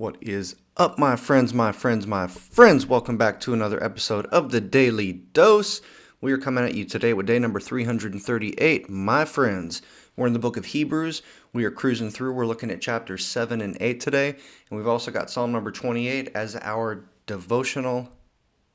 What is up, my friends, my friends, my friends? Welcome back to another episode of the Daily Dose. We are coming at you today with day number 338, my friends. We're in the book of Hebrews. We are cruising through. We're looking at chapters 7 and 8 today. And we've also got Psalm number 28 as our devotional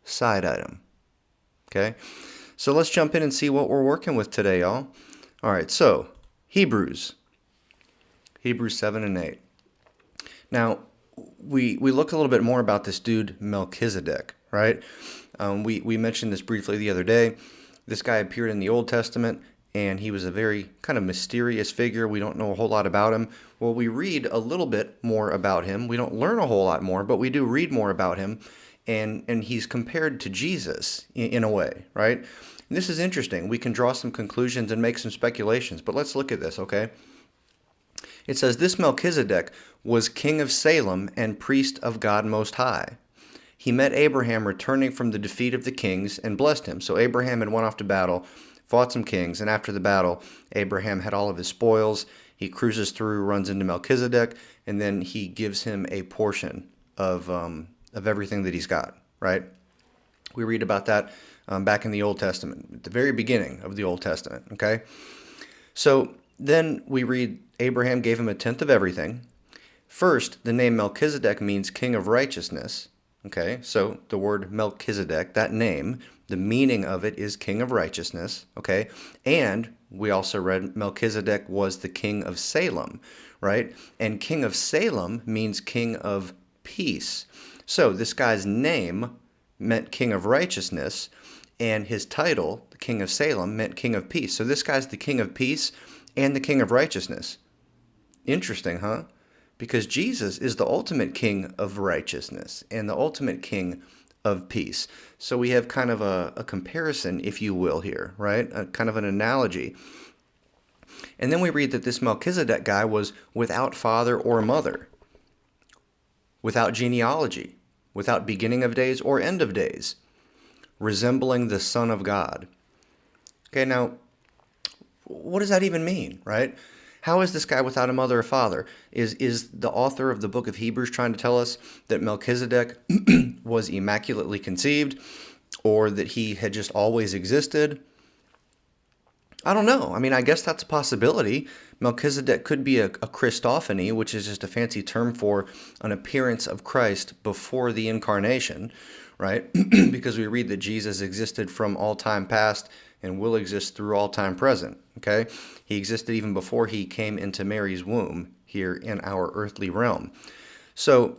side item. Okay? So let's jump in and see what we're working with today, y'all. All right, so Hebrews 7 and 8. Now, we look a little bit more about this dude, Melchizedek, right? We mentioned this briefly the other day. This guy appeared in the Old Testament, and he was a very kind of mysterious figure. We don't know a whole lot about him. Well, we read a little bit more about him. We don't learn a whole lot more, but we do read more about him, and he's compared to Jesus in a way, right? And this is interesting. We can draw some conclusions and make some speculations, but let's look at this, okay? It says, this Melchizedek was king of Salem and priest of God Most High. He met Abraham returning from the defeat of the kings and blessed him. So Abraham had went off to battle, fought some kings, and after the battle, Abraham had all of his spoils. He cruises through, runs into Melchizedek, and then he gives him a portion of everything that he's got, right? We read about that back in the Old Testament, at the very beginning of the Old Testament, okay? So then we read Abraham gave him a tenth of everything. First, the name Melchizedek means king of righteousness. Okay, so the word Melchizedek, that name, the meaning of it is king of righteousness. Okay, and we also read Melchizedek was the king of Salem, right? And king of Salem means king of peace. So this guy's name meant king of righteousness, and his title, the king of Salem, meant king of peace. So this guy's the king of peace and the king of righteousness. Interesting, huh? Because Jesus is the ultimate king of righteousness and the ultimate king of peace. So we have kind of a comparison, if you will, here, right? Kind of an analogy. And then we read that this Melchizedek guy was without father or mother, without genealogy, without beginning of days or end of days, resembling the Son of God. Okay, now, what does that even mean, right? How is this guy without a mother or father? Is the author of the book of Hebrews trying to tell us that Melchizedek was immaculately conceived, or that he had just always existed? I don't know. I mean, I guess that's a possibility. Melchizedek could be a Christophany, which is just a fancy term for an appearance of Christ before the incarnation, right? Because we read that Jesus existed from all time past and will exist through all time present, okay? He existed even before he came into Mary's womb here in our earthly realm. So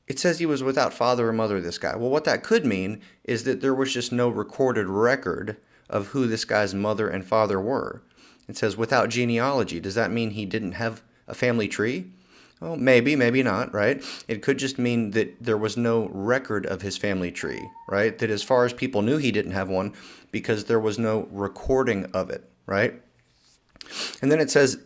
it says he was without father or mother, this guy. Well, what that could mean is that there was just no recorded record of who this guy's mother and father were. It says without genealogy. Does that mean he didn't have a family tree? Well, maybe, maybe not, right? It could just mean that there was no record of his family tree, right? That as far as people knew, he didn't have one because there was no recording of it, right? And then it says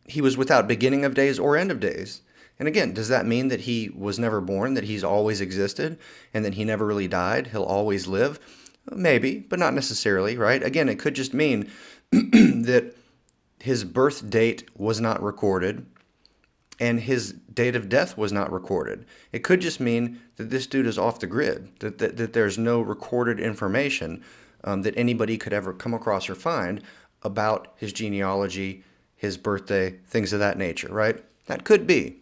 he was without beginning of days or end of days. And again, does that mean that he was never born, that he's always existed, and that he never really died? He'll always live? Maybe, but not necessarily, right? Again, it could just mean that his birth date was not recorded and his date of death was not recorded. It could just mean that this dude is off the grid, that there's no recorded information that anybody could ever come across or find about his genealogy, his birthday, things of that nature, right? That could be.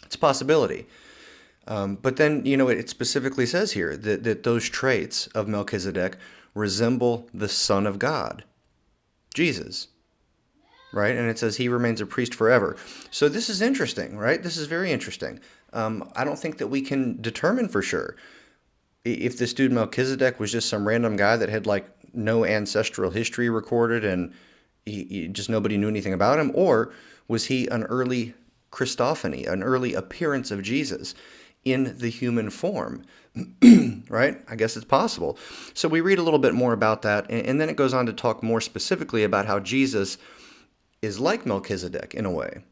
It's a possibility. But then, it specifically says here that those traits of Melchizedek resemble the Son of God, Jesus, right? And it says he remains a priest forever. So this is interesting, right? This is very interesting. I don't think that we can determine for sure if this dude Melchizedek was just some random guy that had like no ancestral history recorded and he just nobody knew anything about him, or was he an early Christophany, an early appearance of Jesus in the human form, right? I guess it's possible. So we read a little bit more about that, and then it goes on to talk more specifically about how Jesus is like Melchizedek in a way.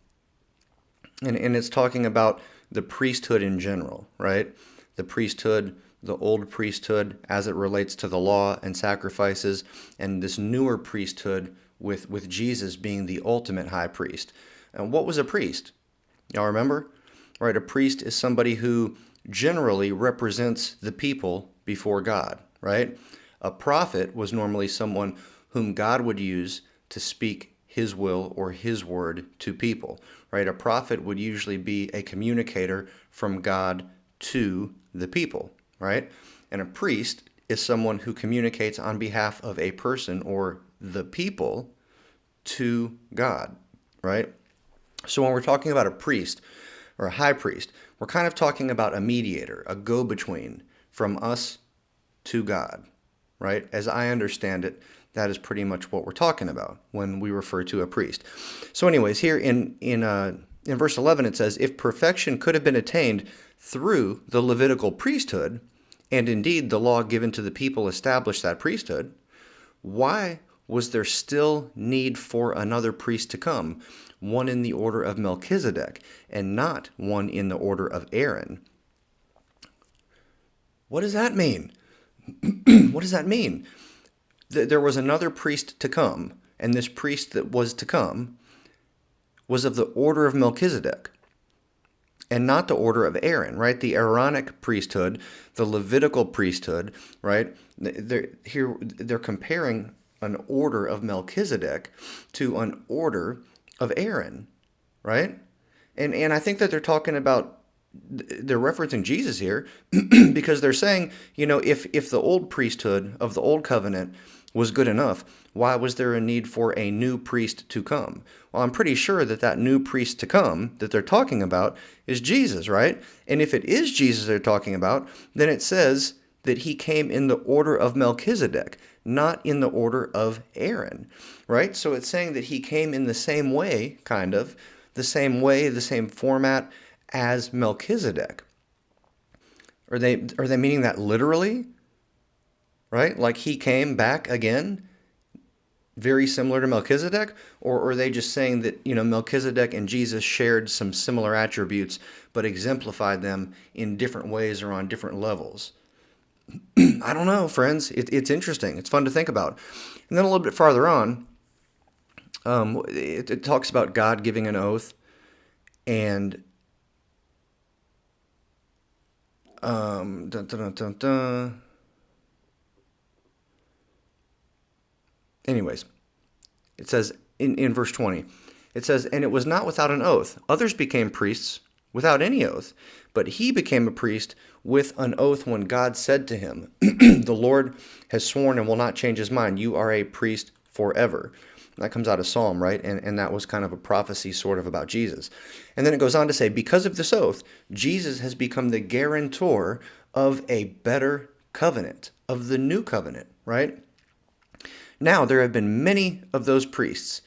And it's talking about the priesthood in general, right? The priesthood, the old priesthood as it relates to the law and sacrifices, and this newer priesthood with Jesus being the ultimate high priest. And what was a priest? Y'all remember? right? A priest is somebody who generally represents the people before God, right? A prophet was normally someone whom God would use to speak his will or his word to people, right? A prophet would usually be a communicator from God to the people, right? And a priest is someone who communicates on behalf of a person or the people to God, right? So when we're talking about a priest or a high priest, we're kind of talking about a mediator, a go-between from us to God, right? As I understand it, that is pretty much what we're talking about when we refer to a priest. So anyways, here in verse 11 it says, if perfection could have been attained through the Levitical priesthood, and indeed the law given to the people established that priesthood, why was there still need for another priest to come, one in the order of Melchizedek, and not one in the order of Aaron? What does that mean? What does that mean? There was another priest to come, and this priest that was to come was of the order of Melchizedek, and not the order of Aaron, right? The Aaronic priesthood, the Levitical priesthood, right? They're comparing an order of Melchizedek to an order of Aaron, right? And I think that they're referencing Jesus here because they're saying, if the old priesthood of the old covenant was good enough, why was there a need for a new priest to come? Well, I'm pretty sure that new priest to come that they're talking about is Jesus, right? And if it is Jesus they're talking about, then it says that he came in the order of Melchizedek, not in the order of Aaron, right? So it's saying that he came in the same way, kind of, the same format as Melchizedek. Are they meaning that literally? Right? Like he came back again, very similar to Melchizedek? Or are they just saying that, Melchizedek and Jesus shared some similar attributes, but exemplified them in different ways or on different levels? I don't know, friends. It's interesting. It's fun to think about. And then a little bit farther on, it talks about God giving an oath, and dun, dun, dun, dun, dun. Anyways, it says in verse 20, it says, and it was not without an oath. Others became priests without any oath, but he became a priest with an oath when God said to him, the Lord has sworn and will not change his mind. You are a priest forever. That comes out of Psalm, right? And that was kind of a prophecy sort of about Jesus. And then it goes on to say, because of this oath, Jesus has become the guarantor of a better covenant, of the new covenant, right? Now, there have been many of those priests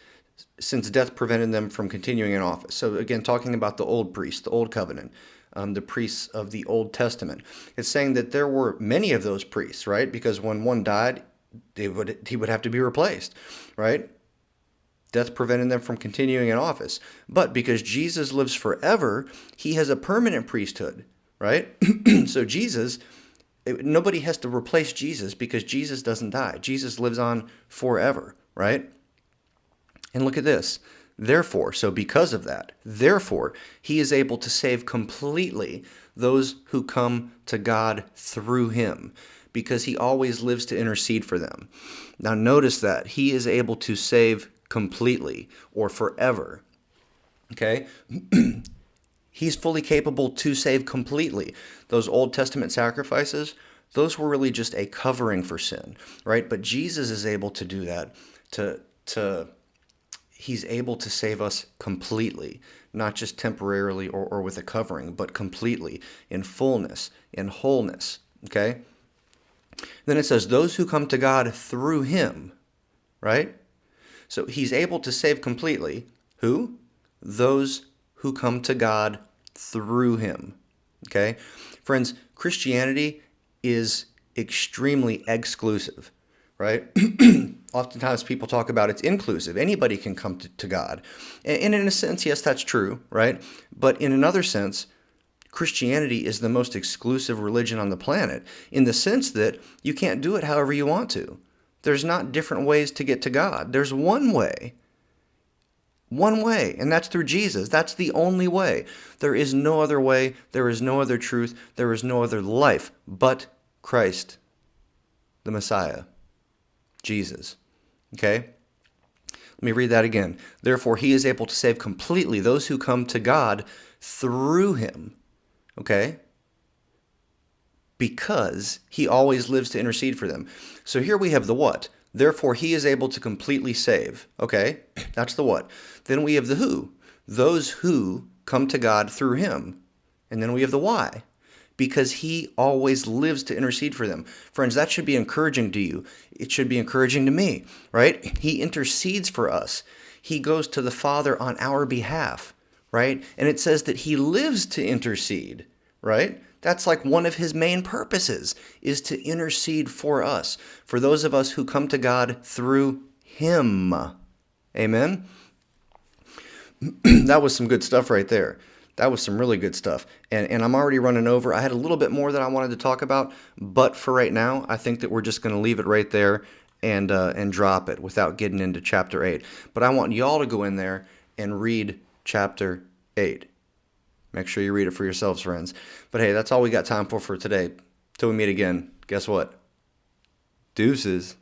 since death prevented them from continuing in office. So again, talking about the old priests, the old covenant, the priests of the Old Testament. It's saying that there were many of those priests, right? Because when one died, he would have to be replaced, right? Death prevented them from continuing in office. But because Jesus lives forever, he has a permanent priesthood, right? So nobody has to replace Jesus because Jesus doesn't die. Jesus lives on forever, right? And look at this. Therefore, so because of that, therefore, he is able to save completely those who come to God through him, because he always lives to intercede for them. Now notice that he is able to save completely or forever. Okay? He's fully capable to save completely. Those Old Testament sacrifices, those were really just a covering for sin, right? But Jesus is able to do that. He's able to save us completely, not just temporarily or with a covering, but completely, in fullness, in wholeness, okay? Then it says, those who come to God through him, right? So he's able to save completely. Who? Those who come to God through him. Okay? Friends, Christianity is extremely exclusive, right? Oftentimes people talk about it's inclusive. Anybody can come to God. And in a sense, yes, that's true, right? But in another sense, Christianity is the most exclusive religion on the planet in the sense that you can't do it however you want to. There's not different ways to get to God. There's one way. One way, and that's through Jesus. That's the only way. There is no other way. There is no other truth. There is no other life but Christ, the Messiah, Jesus. Okay? Let me read that again. Therefore, he is able to save completely those who come to God through him. Okay? Because he always lives to intercede for them. So here we have the what. Therefore, he is able to completely save. Okay? That's the what. Then we have the who. Those who come to God through him. And then we have the why. Because he always lives to intercede for them. Friends, that should be encouraging to you. It should be encouraging to me, right? He intercedes for us. He goes to the Father on our behalf, right? And it says that he lives to intercede, right? That's like one of his main purposes, is to intercede for us, for those of us who come to God through him. Amen? That was some good stuff right there. That was some really good stuff. And I'm already running over. I had a little bit more that I wanted to talk about, but for right now, I think that we're just going to leave it right there and drop it without getting into chapter 8. But I want y'all to go in there and read chapter 8. Make sure you read it for yourselves, friends. But hey, that's all we got time for today. Till we meet again, guess what? Deuces.